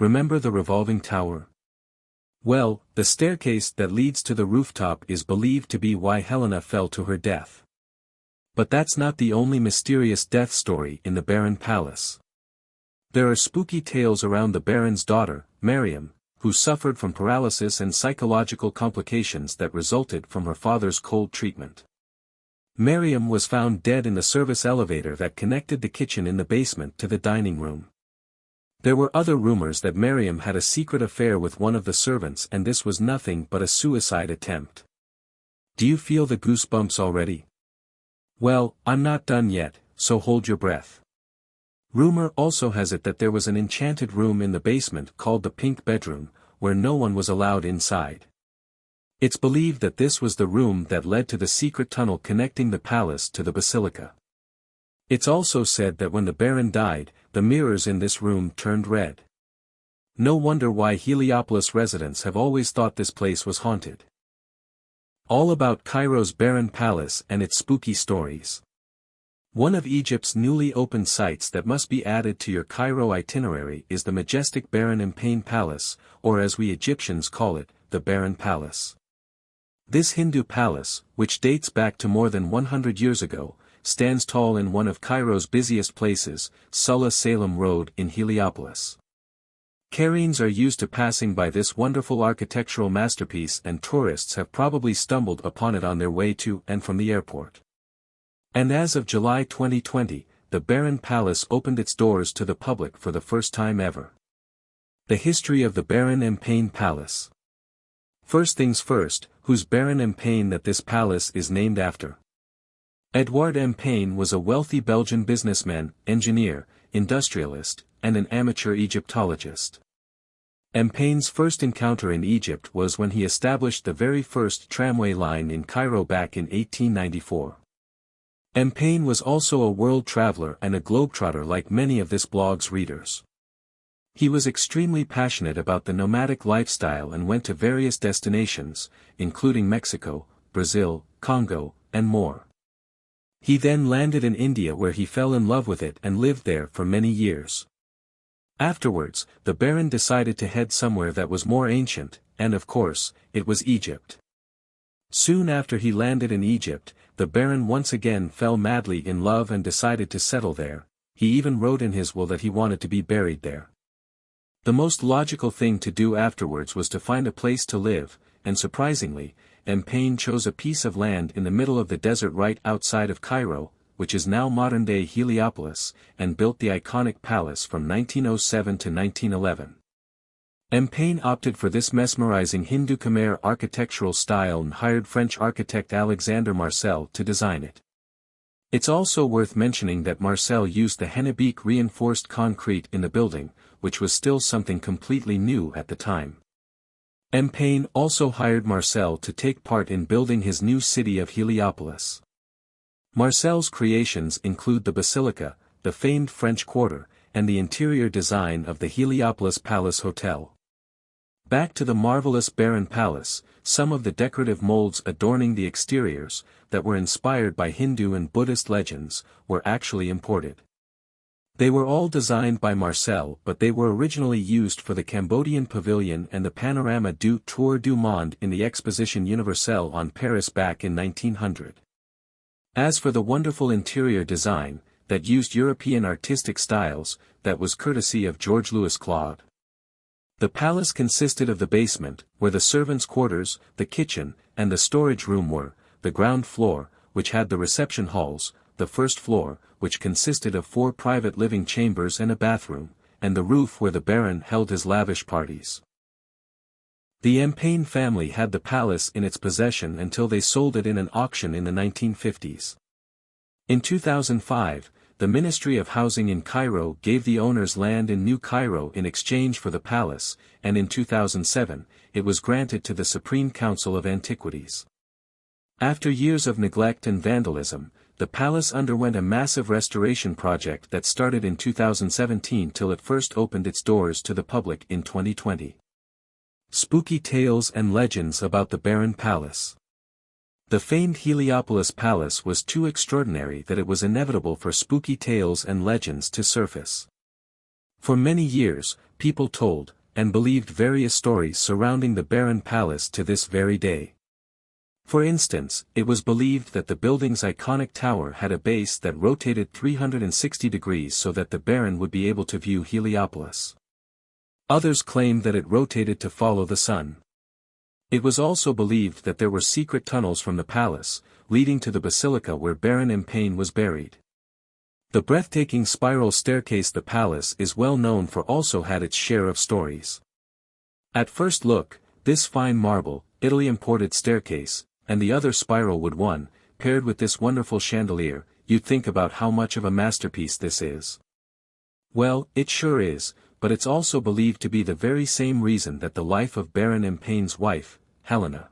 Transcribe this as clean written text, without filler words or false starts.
Remember the revolving tower? Well, the staircase that leads to the rooftop is believed to be why Helena fell to her death. But that's not the only mysterious death story in the Barren Palace. There are spooky tales around the Baron's daughter, Miriam, who suffered from paralysis and psychological complications that resulted from her father's cold treatment. Miriam was found dead in the service elevator that connected the kitchen in the basement to the dining room. There were other rumors that Miriam had a secret affair with one of the servants, and this was nothing but a suicide attempt. Do you feel the goosebumps already? Well, I'm not done yet, so hold your breath. Rumor also has it that there was an enchanted room in the basement called the Pink Bedroom, where no one was allowed inside. It's believed that this was the room that led to the secret tunnel connecting the palace to the basilica. It's also said that when the Baron died, the mirrors in this room turned red. No wonder why Heliopolis residents have always thought this place was haunted. All about Cairo's Barren Palace and its spooky stories. One of Egypt's newly opened sites that must be added to your Cairo itinerary is the majestic Barren Empain Palace, or as we Egyptians call it, the Barren Palace. This Hindu palace, which dates back to more than 100 years ago, stands tall in one of Cairo's busiest places, Sulla Salem Road in Heliopolis. Cairns are used to passing by this wonderful architectural masterpiece, and tourists have probably stumbled upon it on their way to and from the airport. And as of July 2020, the Barren Palace opened its doors to the public for the first time ever. The history of the Barren Empain Palace. First things first, who's Baron Empain that this palace is named after? Edouard Empain was a wealthy Belgian businessman, engineer, industrialist, and an amateur Egyptologist. Empain's first encounter in Egypt was when he established the very first tramway line in Cairo back in 1894. Empain was also a world traveler and a globetrotter like many of this blog's readers. He was extremely passionate about the nomadic lifestyle and went to various destinations, including Mexico, Brazil, Congo, and more. He then landed in India where he fell in love with it and lived there for many years. Afterwards, the Baron decided to head somewhere that was more ancient, and of course, it was Egypt. Soon after he landed in Egypt, the Baron once again fell madly in love and decided to settle there. He even wrote in his will that he wanted to be buried there. The most logical thing to do afterwards was to find a place to live, and surprisingly, Empain chose a piece of land in the middle of the desert right outside of Cairo, which is now modern-day Heliopolis, and built the iconic palace from 1907 to 1911. Empain opted for this mesmerizing Hindu Khmer architectural style and hired French architect Alexandre Marcel to design it. It's also worth mentioning that Marcel used the Hennebeek reinforced concrete in the building, which was still something completely new at the time. Empain also hired Marcel to take part in building his new city of Heliopolis. Marcel's creations include the Basilica, the famed French Quarter, and the interior design of the Heliopolis Palace Hotel. Back to the marvelous Barren Palace, some of the decorative molds adorning the exteriors, that were inspired by Hindu and Buddhist legends, were actually imported. They were all designed by Marcel, but they were originally used for the Cambodian Pavilion and the Panorama du Tour du Monde in the Exposition Universelle on Paris back in 1900. As for the wonderful interior design, that used European artistic styles, that was courtesy of George-Louis Claude. The palace consisted of the basement, where the servants' quarters, the kitchen, and the storage room were, the ground floor, which had the reception halls, the first floor, which consisted of 4 private living chambers and a bathroom, and the roof where the Baron held his lavish parties. The Empain family had the palace in its possession until they sold it in an auction in the 1950s. In 2005, the Ministry of Housing in Cairo gave the owners land in New Cairo in exchange for the palace, and in 2007, it was granted to the Supreme Council of Antiquities. After years of neglect and vandalism, the palace underwent a massive restoration project that started in 2017 till it first opened its doors to the public in 2020. Spooky tales and legends about the Barren Palace. The famed Heliopolis Palace was too extraordinary that it was inevitable for spooky tales and legends to surface. For many years, people told, and believed various stories surrounding the barren palace to this very day. For instance, it was believed that the building's iconic tower had a base that rotated 360 degrees so that the baron would be able to view Heliopolis. Others claimed that it rotated to follow the sun. It was also believed that there were secret tunnels from the palace, leading to the basilica where Baron Empain was buried. The breathtaking spiral staircase. The palace is well known for also had its share of stories. At first look, this fine marble, Italy imported staircase, and the other spiral wood one, paired with this wonderful chandelier, you'd think about how much of a masterpiece this is. Well, it sure is, but it's also believed to be the very same reason that the life of Baron Empain's wife, Helena,